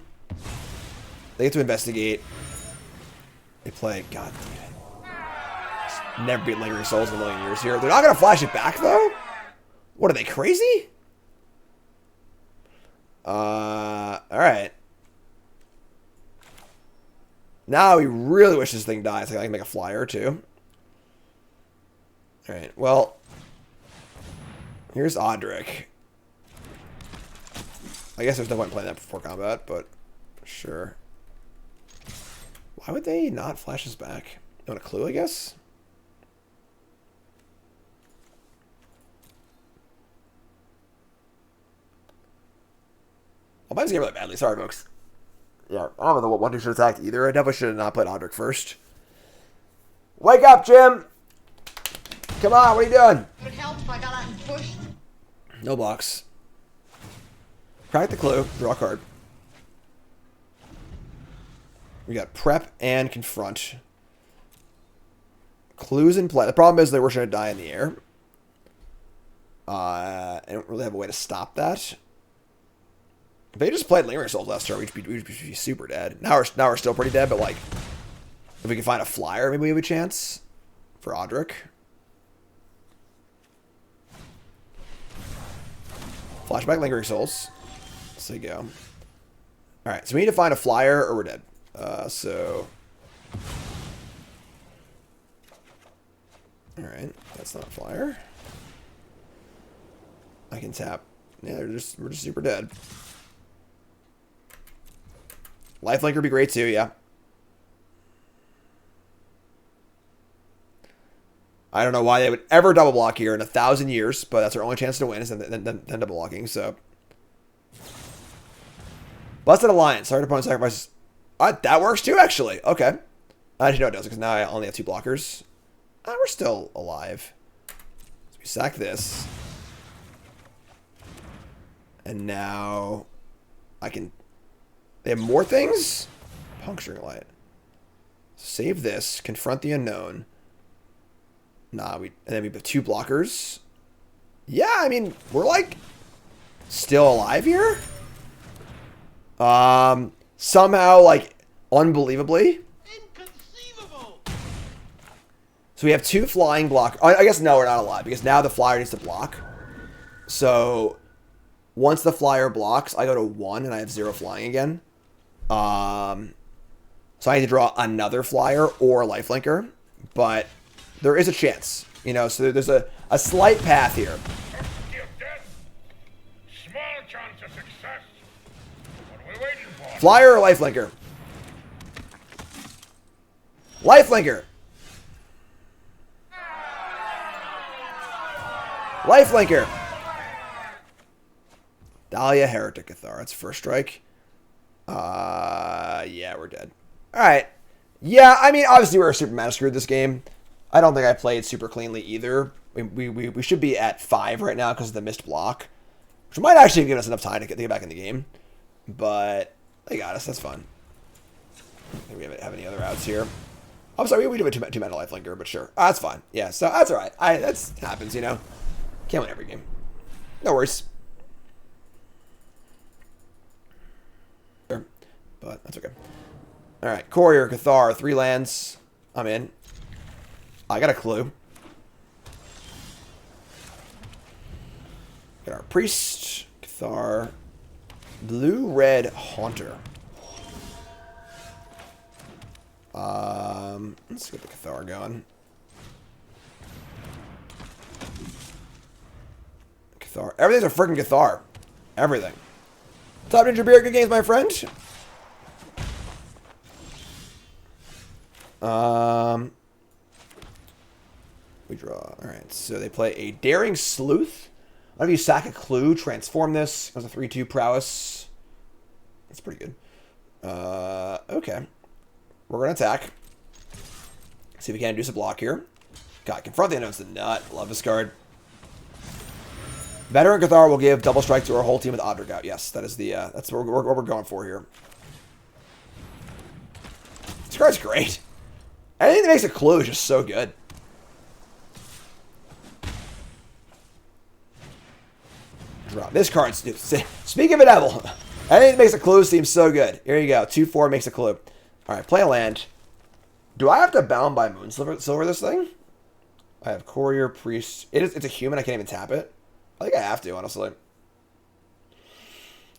They get to investigate. They play. God damn it. Never beat Lingering Souls in a million years here. They're not going to flash it back, though? What are they, crazy? Alright. Now we really wish this thing dies. Like I can make a flyer, too. Alright, well. Here's Odric. I guess there's no point in playing that before combat, but sure. Why would they not flash us back? You want a clue, I guess? I'll play this game really badly. Sorry, folks. Yeah, I don't know what one who should attack either. I definitely should have not played Odric first. Wake up, Jim! Come on, what are you doing? Would help if I got out and pushed. No blocks. Crack the clue. Draw a card. We got prep and confront. Clues in play. The problem is that we're going to die in the air. I don't really have a way to stop that. If they just played Lingering Souls last turn, we'd be super dead. Now we're still pretty dead, but like, if we can find a flyer, maybe we have a chance for Odric. Flashback Lingering Souls. So you go. Alright, so we need to find a flyer or we're dead. Alright, that's not a flyer. I can tap. Yeah, we're just super dead. Lifelinker would be great too, yeah. I don't know why they would ever double block here in 1,000 years, but that's our only chance to win is then double blocking, so. Busted Alliance. Sorry to opponent sacrifice. That works too, actually. Okay. I actually know it does, because now I only have 2 blockers. We're still alive. So we sack this. And now I can... They have more things? Puncturing Light. Save this. Confront the Unknown. Nah, and then we have 2 blockers. Yeah, I mean, we're like still alive here. Somehow, like, unbelievably. Inconceivable. So we have 2 flying block. I guess no, we're not alive because now the flyer needs to block. So once the flyer blocks, I go to 1 and I have 0 flying again. So I need to draw another flyer or a lifelinker, but there is a chance, you know. So there's a slight path here. Small chance of success. What are we waiting for? Flyer or lifelinker? Lifelinker. Lifelinker. Dahlia Heretic Cathar. That's first strike. Yeah, we're dead. Alright. Yeah, I mean, obviously we're super mana screwed this game. I don't think I played super cleanly either. We should be at 5 right now because of the missed block. Which might actually give us enough time to get back in the game. But they got us. That's fun. I think we have any other outs here. I'm sorry, we do a 2 mana lifelinker, but sure. That's fine. Yeah, so that's alright. That happens, you know. Can't win every game. No worries. But that's okay. All right, Courier, Cathar, 3 lands. I'm in. I got a clue. Got our Priest, Cathar, Blue-Red Haunter. Let's get the Cathar going. Cathar. Everything's a freaking Cathar. Everything. Top Ninja Beer, good games, my friend. We draw. Alright, so they play a Daring Sleuth. I'll have you sack a clue, transform this. It was a 3-2 prowess. That's pretty good. Okay. We're going to attack. See if we can induce a block here. God, Confront the Unknown's the nut. Love this card. Veteran Cathar will give double strike to our whole team with Odric out. Yes, that is the that's what we're going for here. This card's great. Anything that makes a clue is just so good. Drop. This card's... Speaking of a devil, anything that makes a clue seems so good. Here you go. 2-4 makes a clue. Alright, play a land. Do I have to bound by Moon Silver this thing? I have Courier, Priest. It's a human. I can't even tap it. I think I have to, honestly.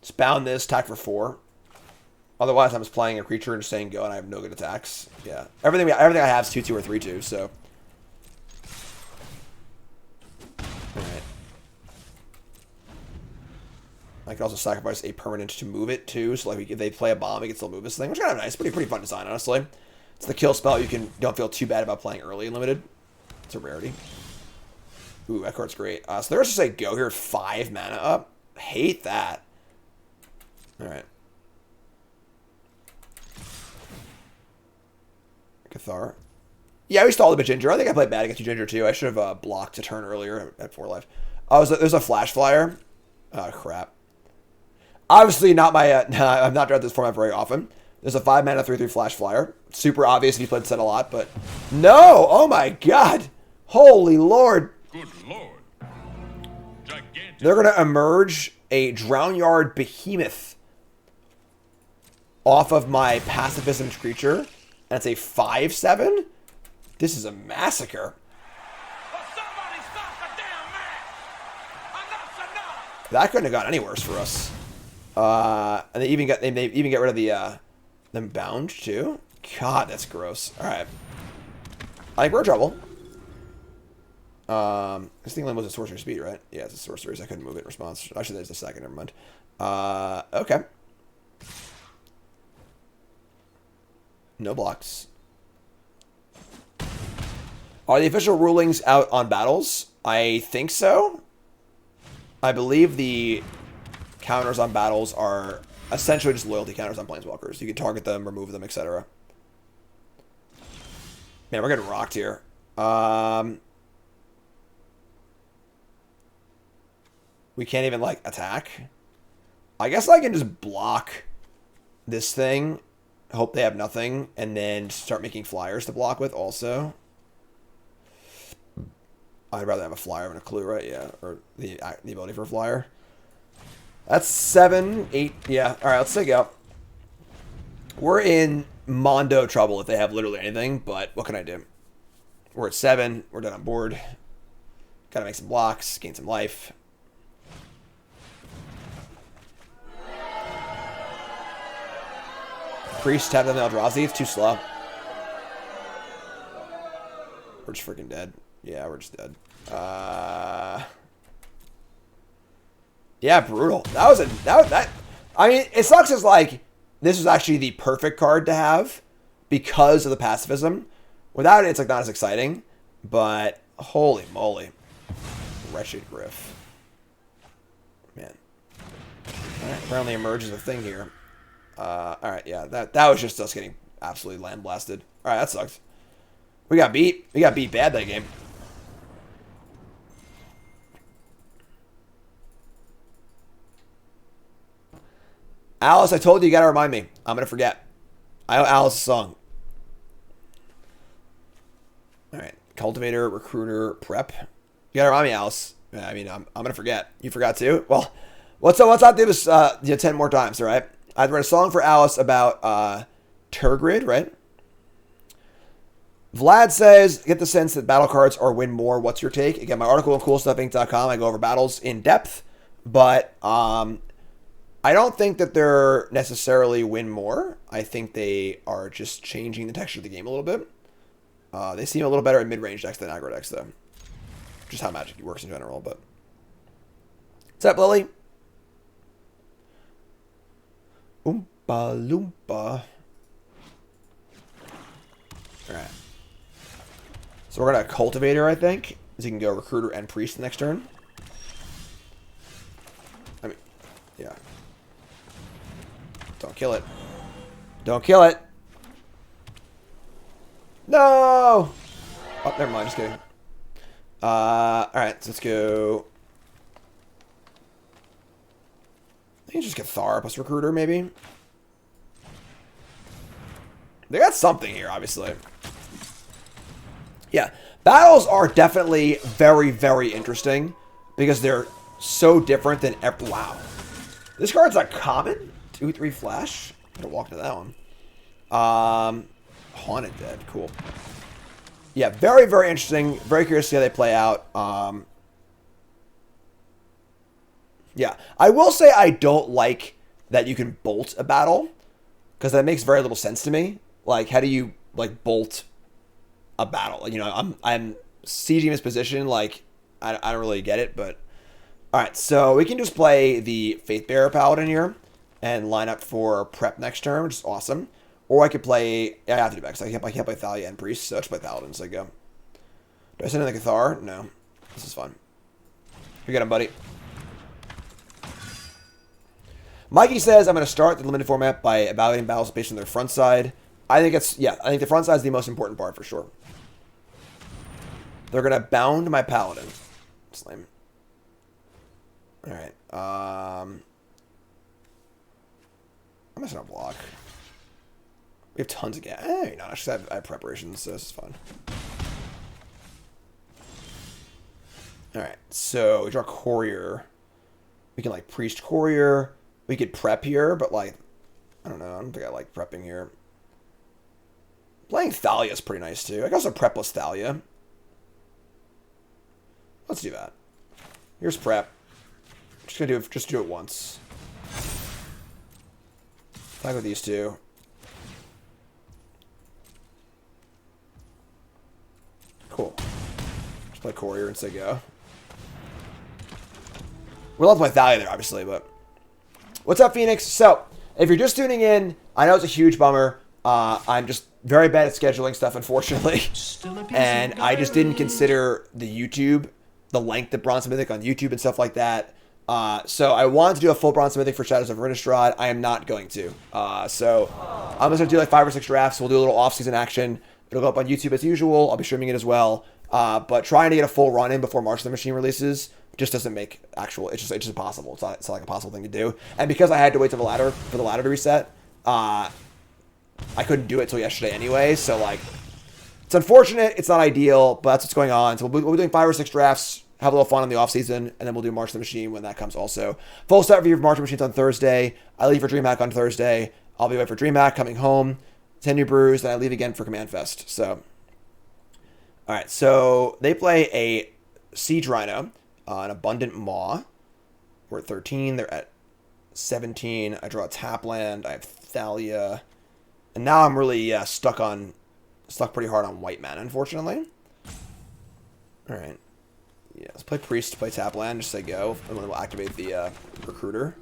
Just bound this, attack for 4. Otherwise, I'm just playing a creature and just saying go, and I have no good attacks. Yeah. Everything I have is 2-2 or 3-2, so... Alright. I can also sacrifice a permanent to move it, too. So, like, if they play a bomb, we can still move this thing. Which is kind of nice. Pretty fun design, honestly. It's the kill spell. You don't feel too bad about playing early and limited. It's a rarity. Ooh, that card's great. So there's just a go here, 5 mana up. Hate that. Alright. Cathar. Yeah, we stalled a bit Ginger. I think I played bad against you, Ginger, too. I should have blocked a turn earlier at 4 life. Oh, there's a Flash Flyer. Oh, crap. Obviously, not my... I've not read this format very often. There's a 5 mana 3/3 Flash Flyer. Super obvious if you played set a lot, but... No! Oh, my God! Holy Lord! Good lord. Gigantic. They're going to emerge a Drownyard Behemoth off of my Pacifism creature. And it's a 5/7? This is a massacre. Well, somebody stop the damn match! Enough's enough! That couldn't have gone any worse for us. And they even get rid of the them bound too. God, that's gross. All right, I think we're in trouble. This thing was a sorcery speed, right? Yeah, it's a sorcery, so I couldn't move it in response. Actually, there's a second. Never mind. Okay. No blocks. Are the official rulings out on battles? I think so. I believe the counters on battles are essentially just loyalty counters on planeswalkers. You can target them, remove them, etc. Man, we're getting rocked here. We can't even, like, attack. I guess I can just block this thing, hope they have nothing, and then start making flyers to block with also. I'd rather have a flyer than a clue, right? Yeah, or the ability for a flyer. That's 7, 8. Yeah, all right, let's take out. We're in Mondo trouble if they have literally anything, but what can I do? We're at 7. We're done on board. Gotta make some blocks, gain some life. Priest tapped on the Eldrazi. It's too slow. We're just freaking dead. Yeah, we're just dead. Yeah, brutal. That was that. I mean, it sucks as like this was actually the perfect card to have because of the pacifism. Without it, it's like not as exciting. But holy moly, wretched Griff. Man. All right, apparently emerges a thing here. All right, yeah, that was just us getting absolutely land blasted. All right, that sucks. We got beat. We got beat bad that game. Alice, I told you, you gotta remind me. I'm gonna forget. I owe Alice a song. All right, cultivator, recruiter, prep. You gotta remind me, Alice. Yeah, I mean, I'm gonna forget. You forgot too. Well, what's up? Do this 10 more times, all right? I'd write a song for Alice about Turgrid, right? Vlad says, get the sense that battle cards are win more. What's your take? Again, my article on coolstuffinc.com, I go over battles in depth, but I don't think that they're necessarily win more. I think they are just changing the texture of the game a little bit. They seem a little better in mid-range decks than aggro decks, though. Just how Magic works in general, but... What's up, Lily? Oompa Loompa. Alright. So we're going to Cultivator, I think. So you can go Recruiter and Priest next turn. I mean, yeah. Don't kill it. Don't kill it. No! Oh, never mind. Just kidding. Alright, so let's go... I think just get Thar plus Recruiter, maybe. They got something here, obviously. Yeah. Battles are definitely very, very interesting because they're so different than... Wow. This card's a common? 2/3 flash? I'm gonna walk to that one. Haunted Dead. Cool. Yeah, very, very interesting. Very curious to see how they play out. Yeah, I will say I don't like that you can bolt a battle because that makes very little sense to me. Like, how do you like bolt a battle? You know, I'm sieging his position. Like, I don't really get it. But all right, so we can just play the Faithbearer Paladin here and line up for prep next turn, which is awesome. Or I could play. I have to do back. So I can't play Thalia and Priest. So I just play Paladin. So I go. Do I send in the Cathar? No. This is fun. You get him, buddy. Mikey says, I'm going to start the limited format by evaluating battles based on their front side. I think it's, yeah, I think the front side is the most important part for sure. They're going to bound my Paladin. Slam. Alright. I'm just going to block. We have tons of gas. Hey, no, actually I have preparations, so this is fun. Alright, so we draw Courier. We can, like, Priest Courier. We could prep here, but, like, I don't know. I don't think I like prepping here. Playing Thalia is pretty nice, too. I can also prepless Thalia. Let's do that. Here's prep. Just do it once. Attack with these two. Cool. Just play Courier and say go. We'll have to play Thalia there, obviously, but... What's up, Phoenix? So, if you're just tuning in, I know it's a huge bummer. I'm just very bad at scheduling stuff, unfortunately. And I just didn't consider the YouTube, the length of Bronze Mythic on YouTube and stuff like that. So I wanted to do a full Bronze Mythic for Shadows of Innistrad. I am not going to. So I'm just going to do like 5 or 6 drafts. We'll do a little off-season action. It'll go up on YouTube as usual. I'll be streaming it as well. But trying to get a full run in before March of the Machine releases just doesn't make actual. It's just impossible. It's not like a possible thing to do. And because I had to wait till the ladder for the ladder to reset, I couldn't do it till yesterday anyway. So like, it's unfortunate. It's not ideal, but that's what's going on. So we'll be doing 5 or 6 drafts. Have a little fun in the off season, and then we'll do March of the Machine when that comes. Also, full start review of March of the Machines on Thursday. I leave for DreamHack on Thursday. I'll be away for DreamHack, coming home, 10 new brews, then I leave again for Command Fest. So, all right. So they play a Siege Rhino, an Abundant Maw. We're at 13. They're at 17. I draw a tap land. I have Thalia, and now I'm really stuck pretty hard on white mana, unfortunately. All right. Yeah, let's play Priest to play tap land, just say go, and then we'll activate the Recruiter.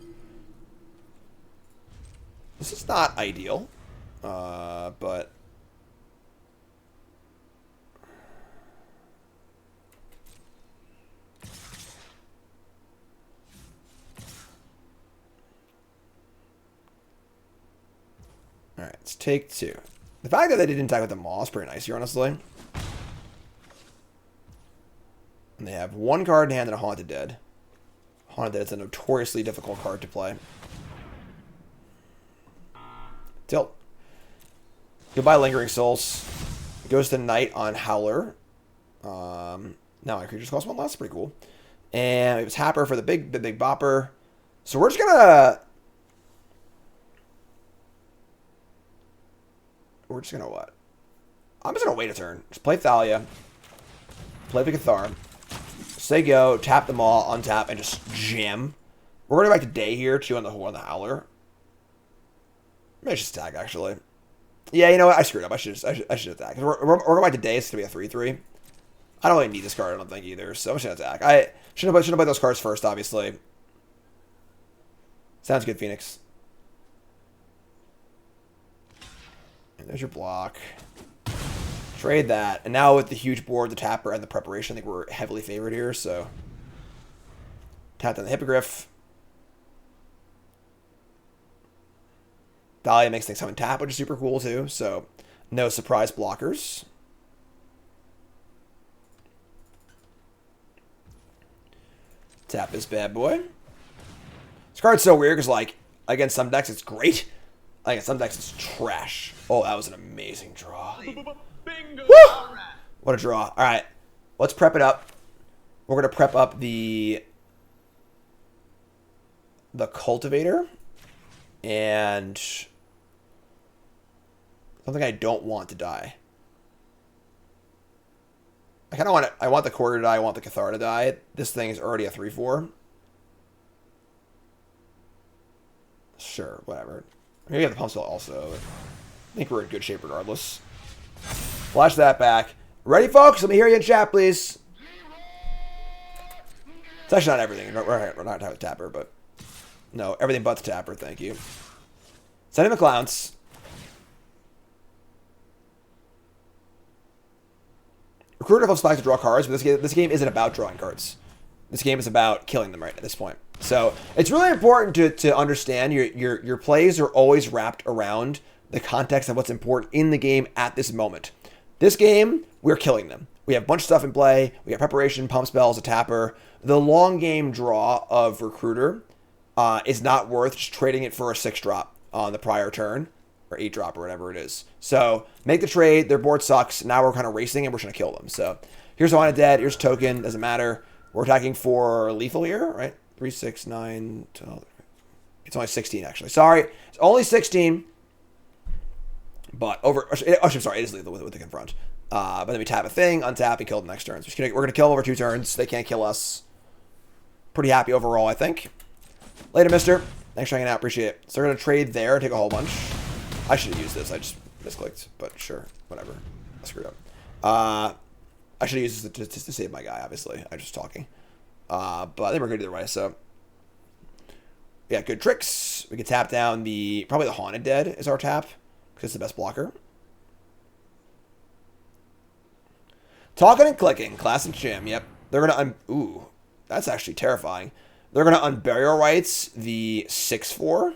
This is not ideal, but... Alright, let's take 2. The fact that they didn't attack with the Maw is pretty nice here, honestly. And they have 1 card in hand and a Haunted Dead. Haunted Dead is a notoriously difficult card to play. Tilt. Goodbye, Lingering Souls. Goes to Knight on Howler. Now my creatures cost 1 less. Pretty cool. And it was Happer for the big bopper. So we're just gonna... we're just gonna what? I'm just gonna wait a turn. Just play Thalia. Play the Cathar. Say go, tap them all, untap, and just jam. We're gonna go back to Day here, too, on the Howler. Maybe just attack, actually. Yeah, you know what? I screwed up. I should attack. We're going back to Day. It's gonna be a 3-3. I don't really need this card, I don't think, either. So I'm just gonna attack. I shouldn't have played those cards first, obviously. Sounds good, Phoenix. And there's your block. Trade that. And now with the huge board, the tapper, and the preparation, I think we're heavily favored here, so. Tap down the Hippogriff. Dahlia makes things come and tap, which is super cool, too, so no surprise blockers. Tap this bad boy. This card's so weird because, like, against some decks it's great. Against some decks it's trash. Oh, that was an amazing draw. Bingo. Woo! What a draw. All right, let's prep it up. We're going to prep up the Cultivator and something I don't want to die. I kind of want it. I want the Quarter to die. I want the Cathar to die. This thing is already a 3-4. Sure, whatever. Maybe I have the pump spell also. I think we're in good shape regardless. Flash that back. Ready, folks? Let me hear you in chat, please. It's actually not everything. We're not having a tapper, but no, everything but the tapper. Thank you. Sending the clowns. Recruiter flips back to draw cards, but this game isn't about drawing cards. This game is about killing them right at this point. So it's really important to understand your plays are always wrapped around the context of what's important in the game at this moment. This game, we're killing them. We have a bunch of stuff in play. We have preparation, pump spells, a tapper. The long game draw of Recruiter is not worth just trading it for a 6-drop on the prior turn, or 8-drop or whatever it is. So make the trade. Their board sucks. Now we're kind of racing and we're just going to kill them. So here's Haunted Dead. Here's Token. Doesn't matter. We're attacking for lethal here, right? 3, 6, 9, 12. It's only 16, actually. Sorry. It's only 16. But over... Oh, I'm sorry. It is lethal with the confront. But then we tap a thing, untap, and kill them next turn. So we're going to kill them over 2 turns. They can't kill us. Pretty happy overall, I think. Later, mister. Thanks for hanging out. Appreciate it. So we're going to trade there and take a whole bunch. I should have used this. I just misclicked. But sure. Whatever. I screwed up. I should have used this to save my guy, obviously. I'm just talking. But I think we're good either way, so. We got good tricks. We can tap down probably the Haunted Dead is our tap, because it's the best blocker. Talking and clicking. Class and Chim, yep. They're going to, ooh, that's actually terrifying. They're going to Unburial Rights the 6-4.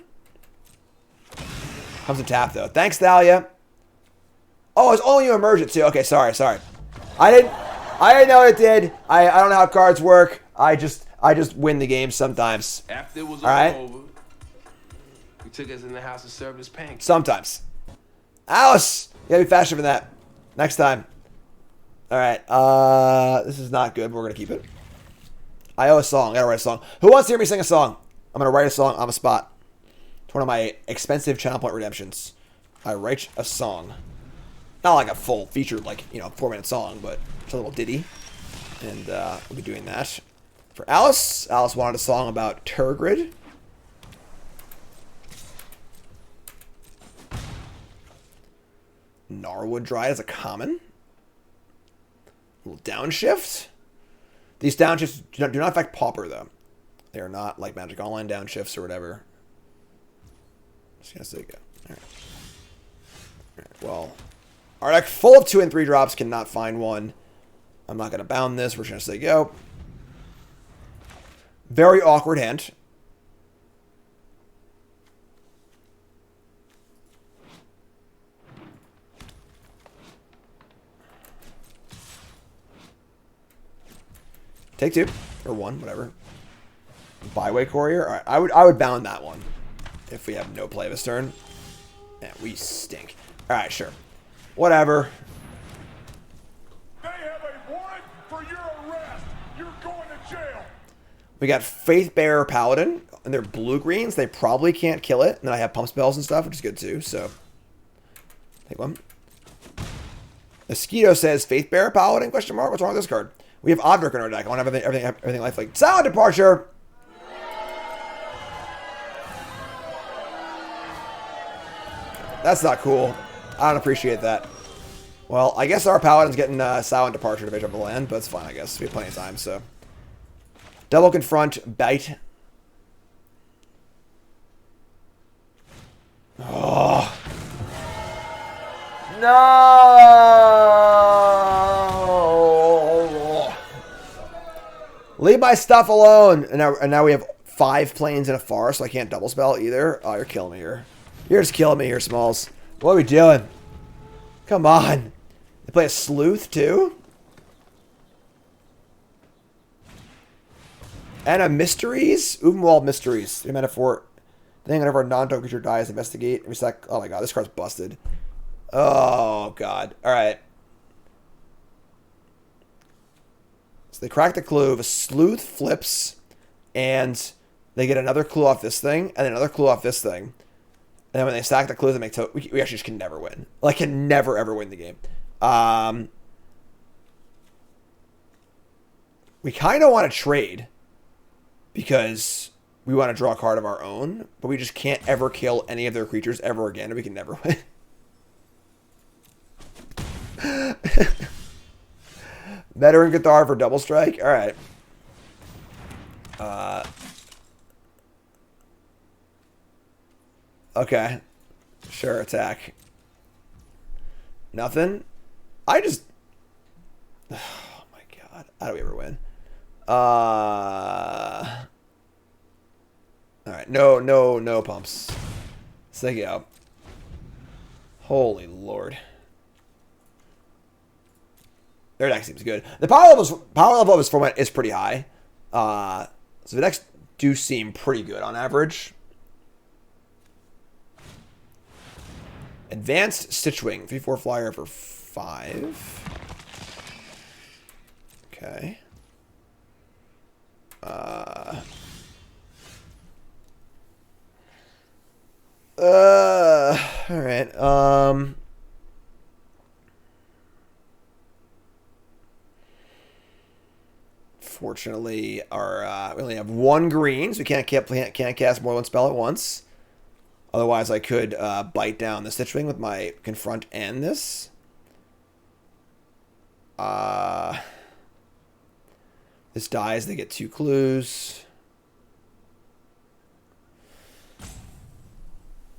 Comes in tap, though. Thanks, Thalia. Oh, it's only you emerge it, too. Okay, sorry. I didn't know it did. I don't know how cards work. I just win the game sometimes. After it was all right? over, we took us in the house and served us pancakes. Sometimes. Alice, you gotta be faster than that. Next time. All right. This is not good, but we're gonna keep it. I owe a song. I gotta write a song. Who wants to hear me sing a song? I'm gonna write a song on the spot. It's one of my expensive channel point redemptions. I write a song. Not like a full featured, 4-minute song, but it's a little ditty. And we'll be doing that for Alice. Alice wanted a song about Turgrid. Gnarlwood Dryad is a common. A little downshift. These downshifts do not affect Pauper, though. They are not like Magic Online downshifts or whatever. Just gonna say go. All right. Well, our deck full of 2 and 3 drops cannot find one. I'm not gonna bound this. We're just gonna say go. Very awkward hand. Take 2 or 1, whatever. Byway Courier. All right, I would bound that one if we have no play this turn. Yeah, we stink. All right, sure, whatever. They have a warrant for your arrest. You're going to jail. We got Faith Bearer Paladin, and they're blue greens. They probably can't kill it. And then I have pump spells and stuff, which is good too. So Take one. Mosquito says Faith Bearer Paladin, question mark. What's wrong with this card? We have Odric in our deck. I want to have everything lifelink. Silent Departure! That's not cool. I don't appreciate that. Well, I guess our Paladin's getting Silent Departure to of the land, but it's fine, I guess. We have plenty of time, so. Double Confront, Bite. Oh. No! Leave my stuff alone! And now we have 5 planes in a forest, so I can't double spell either. Oh, you're killing me here. You're just killing me here, Smalls. What are we doing? Come on. They play a Sleuth, too? And a Mysteries? Uvenwald Mysteries. 3 mana 4. Then whenever a non-token creature dies, investigate. Oh my god, this card's busted. Oh god. Alright. So they crack the clue. The Sleuth flips, and they get another clue off this thing, and another clue off this thing. And then when they stack the clues, they make we actually just can never win. Like, can never ever win the game. We kind of want to trade because we want to draw a card of our own, but we just can't ever kill any of their creatures ever again, and we can never win. Veteran Cathar for double strike. All right. Okay. Sure, attack. Nothing. I just... Oh my god. How do we ever win? Alright. No pumps. Let's take out. Holy lord. Their deck seems good. The power level of this format is pretty high. So the decks do seem pretty good on average. Advanced Stitchwing. 3/4 flyer for 5. Okay. Alright. Fortunately, our we only have 1 green, so we can't cast more than one spell at once. Otherwise, I could bite down the Stitchwing with my Confront and this. This dies, they get 2 clues.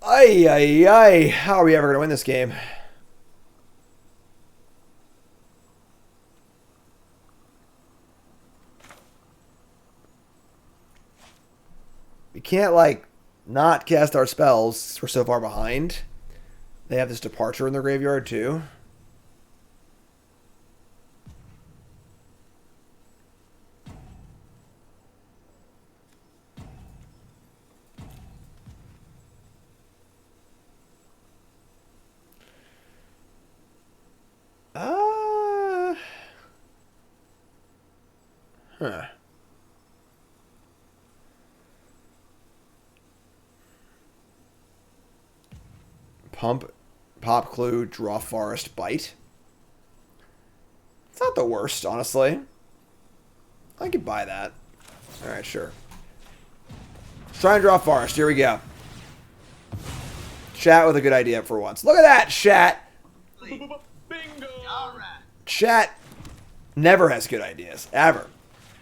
Ay. How are we ever going to win this game? We can't, like, not cast our spells. We're so far behind. They have this Departure in their graveyard, too. Huh. Pump, Pop Clue, Draw Forest, Bite. It's not the worst, honestly. I could buy that. Alright, sure. Let's try and draw Forest. Here we go. Chat with a good idea for once. Look at that, chat! Bingo! Alright. Chat never has good ideas. Ever.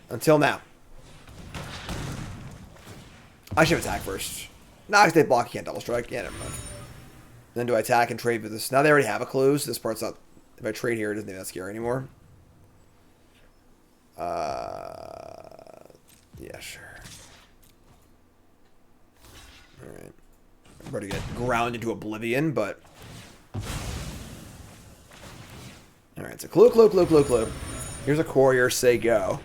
Until now. I should attack first. No, if they block, you can't double strike. Yeah, never mind. Then do I attack and trade with this? Now they already have a clue, so this part's not... If I trade here, it doesn't even that scary anymore. Yeah, sure. Alright. I'm about to get ground into oblivion, but... Alright, so clue. Here's a courier, say go.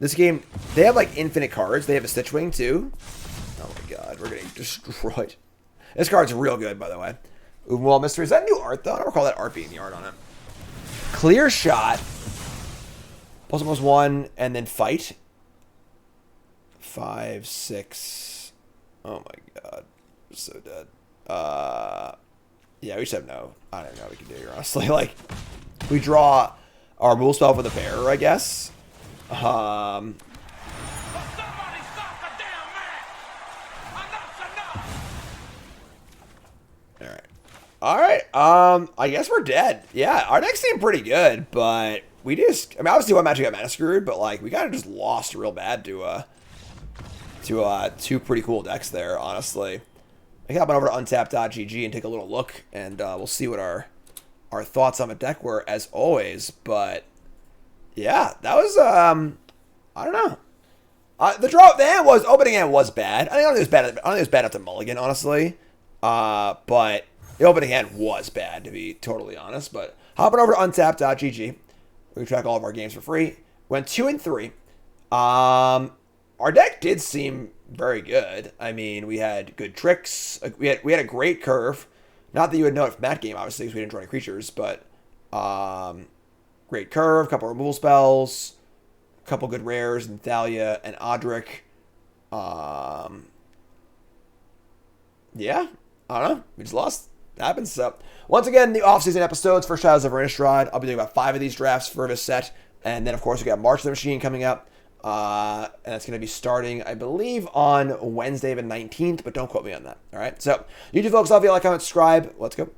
This game, they have like infinite cards. They have a Stitchwing too. Oh my god, we're getting destroyed. This card's real good, by the way. Uvenwald Mystery. Is that new art though? I don't recall that art being the art on it. Clear Shot. +1, and then fight. 5, 6. Oh my god. So dead. Yeah, we just have no. I don't know what we can do here, honestly. Like, we draw our rule spell for the bearer, I guess. Somebody stop the damn match! Enough's enough! Alright. I guess we're dead. Yeah, our deck seemed pretty good, but we just... I mean, obviously one match we got mana screwed, but, like, we kind of just lost real bad to two pretty cool decks there, honestly. I can hop on over to untap.gg and take a little look, and we'll see what our thoughts on the deck were, as always. But, yeah, that was, I don't know. The opening hand was bad. I don't think it was bad after Mulligan, honestly. But the opening hand was bad, to be totally honest. But hopping over to untap.gg, we can track all of our games for free. Went 2-3. Our deck did seem very good. I mean, we had good tricks. We had a great curve. Not that you would know it from that game, obviously, because we didn't draw any creatures. But great curve, couple removal spells, a couple good rares, and Thalia and Odric. Yeah, I don't know. We just lost. It happens. So once again, the off-season episodes for Shadows of Innistrad. I'll be doing about 5 of these drafts for this set, and then of course we got March of the Machine coming up. And it's going to be starting, I believe, on Wednesday the 19th, but don't quote me on that. All right. So, YouTube folks, love you. Like, comment, subscribe. Let's go.